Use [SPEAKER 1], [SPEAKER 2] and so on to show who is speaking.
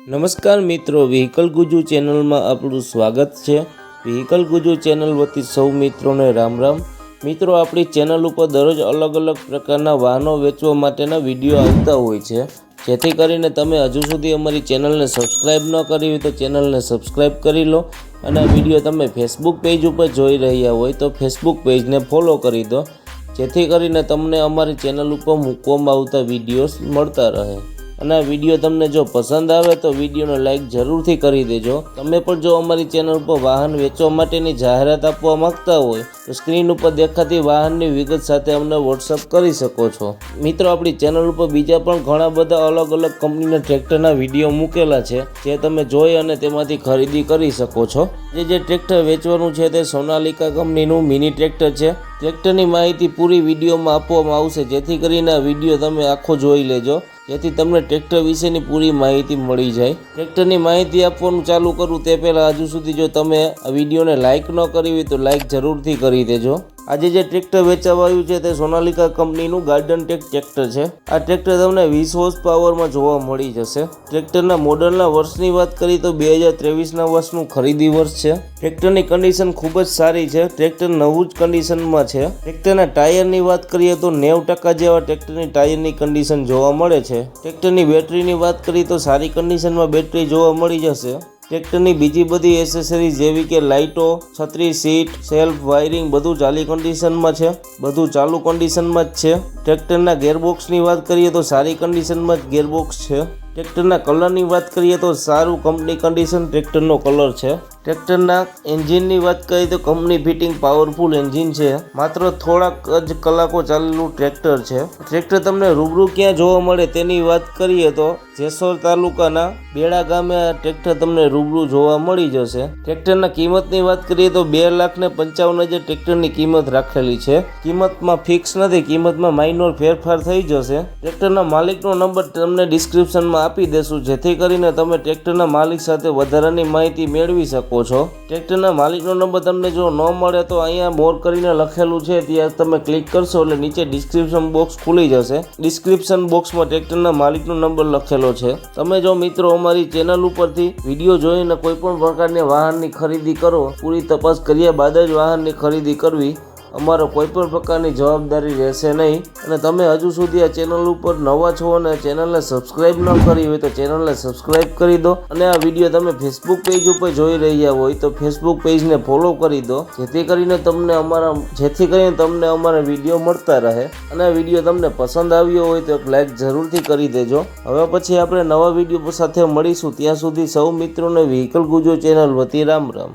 [SPEAKER 1] નમસ્કાર મિત્રો, વ્હીકલ ગુજુ ચેનલમાં આપણું સ્વાગત છે। વ્હીકલ ગુજુ ચેનલ વતી સૌ મિત્રોને રામ રામ। મિત્રો, આપણી ચેનલ ઉપર દરરોજ અલગ અલગ પ્રકારના વાહનો વેચવા માટેના વિડીયો આવતા હોય છે, જેથી કરીને તમે હજુ સુધી અમારી ચેનલને સબસ્ક્રાઈબ ન કરી હોય તો ચેનલને સબસ્ક્રાઈબ કરી લો, અને આ વિડીયો તમે ફેસબુક પેજ ઉપર જોઈ રહ્યા હોય તો ફેસબુક પેજને ફોલો કરી દો, જેથી કરીને તમને અમારી ચેનલ ઉપર મૂકવામાં આવતા વિડીયોઝ મળતા રહે। અને આ વિડીયો તમને જો પસંદ આવે તો વિડીયોને લાઈક જરૂરથી કરી દેજો। તમે પણ જો અમારી ચેનલ પર વાહન વેચવા માટેની જાહેરાત આપવા માંગતા હોય તો સ્ક્રીન ઉપર દેખાતી વાહનની વિગત સાથે અમને વોટ્સઅપ કરી શકો છો। મિત્રો, આપણી ચેનલ ઉપર બીજા પણ ઘણા બધા અલગ અલગ કંપનીના ટ્રેક્ટરના વિડીયો મૂકેલા છે, જે તમે જોઈ અને તેમાંથી ખરીદી કરી શકો છો। જે ટ્રેક્ટર વેચવાનું છે તે સોનાલિકા કંપનીનું મિની ટ્રેક્ટર છે। ટ્રેક્ટરની માહિતી પૂરી વિડીયોમાં આપવામાં આવશે, જેથી કરીને આ વિડીયો તમે આખો જોઈ લેજો, જેથી તમને ટ્રેક્ટર વિશેની પૂરી માહિતી મળી જાય। ટ્રેક્ટરની માહિતી આપવાનું ચાલુ કરું તે પહેલાં હજુ સુધી જો તમે આ વિડીયોને લાઇક ન કરી હોય તો લાઇક જરૂરથી કરી દેજો। આજે જે ટ્રેક્ટર વેચાવા આવ્યું છે તે સોનાલિકા કંપનીનું ગાર્ડન ટેક ટ્રેક્ટર છે। આ ટ્રેક્ટર તમને 20 હોર્સ પાવરમાં જોવા મળી જશે। ટ્રેક્ટરના મોડલના વર્ષની વાત કરી તો 2023ના વર્ષનું ખરીદી વર્ષ છે। ટ્રેક્ટરની કન્ડિશન ખૂબ જ સારી છે। ટ્રેક્ટર નવું જ કન્ડિશનમાં છે। ટ્રેક્ટરના ટાયરની વાત કરીએ તો 90% જેવા ટ્રેક્ટરની ટાયરની કન્ડિશન જોવા મળે છે। ટ્રેક્ટરની બેટરીની વાત કરીએ તો સારી કન્ડિશનમાં બેટરી જોવા મળી જશે। ટ્રેક્ટરની બીજી બધી એસેસરીઝ જેવી કે લાઇટો, છત્રી, સીટ, સેલ્ફ, વાયરિંગ બધું ચાલી કન્ડિશનમાં છે, બધું ચાલુ કન્ડિશનમાં જ છે। ટ્રેક્ટરના ગેરબોક્સની વાત કરીએ તો સારી કન્ડિશનમાં જ ગેરબોક્સ છે। ટ્રેક્ટરના કલરની વાત કરીએ તો સારું કંપની કન્ડિશન ટ્રેક્ટરનો કલર છે। ટ્રેક્ટરના એન્જિનની વાત કરીએ તો કંપની ફિટિંગ પાવરફુલ એન્જિન છે। માત્ર થોડાક જ કલાકો ચાલેલું ટ્રેક્ટર છે। ટ્રેક્ટર તમને રૂબરૂ ક્યાં જોવા મળે તેની વાત કરીએ તો જેસોર તાલુકાના બેડા ગામે આ ટ્રેક્ટર તમને રૂબરૂ જોવા મળી જશે। ટ્રેક્ટરના કિંમતની વાત કરીએ તો 2,55,000 ટ્રેક્ટરની કિંમત રાખેલી છે। કિંમતમાં ફિક્સ નથી, કિંમતમાં માઇનોર ફેરફાર થઈ જશે। ટ્રેક્ટરના માલિકનો નંબર તમને ડિસ્ક્રિપ્શનમાં આપી દેશું, જેથી કરીને તમે ટ્રેક્ટરના માલિક સાથે વધારાની માહિતી મેળવી શકો છો। ટ્રેક્ટરના માલિકનો નંબર તમને જો ન મળે તો અહીંયા મોર કરીને લખેલું છે, ત્યાં તમે ક્લિક કરશો એટલે નીચે ડિસ્ક્રિપ્શન બોક્સ ખુલી જશે। ડિસ્ક્રિપ્શન બોક્સમાં ટ્રેક્ટરના માલિકનો નંબર લખેલો છે। તમે જો મિત્રો અમારી ચેનલ ઉપરથી વિડીયો જોઈને કોઈ પણ પ્રકારની વાહનની ખરીદી કરો, પૂરી તપાસ કર્યા બાદ જ વાહનની ખરીદી કરવી, અમારો કોઈ પણ પ્રકારની જવાબદારી રહેશે નહીં। અને તમે હજુ સુધી આ ચેનલ ઉપર નવા છો અને ચેનલને સબસ્ક્રાઈબ ન કરી હોય તો ચેનલને સબસ્ક્રાઈબ કરી દો, અને આ વિડીયો તમે ફેસબુક પેજ ઉપર જોઈ રહ્યા હોય તો ફેસબુક પેજને ફોલો કરી દો, જેથી કરીને તમને અમારા વિડીયો મળતા રહે। અને આ વિડીયો તમને પસંદ આવ્યો હોય તો એક લાઈક જરૂરથી કરી દેજો। હવે પછી આપણે નવા વિડીયો સાથે મળીશું, ત્યાં સુધી સૌ મિત્રોને વ્હીકલ ગુજુ ચેનલ વતી રામ રામ।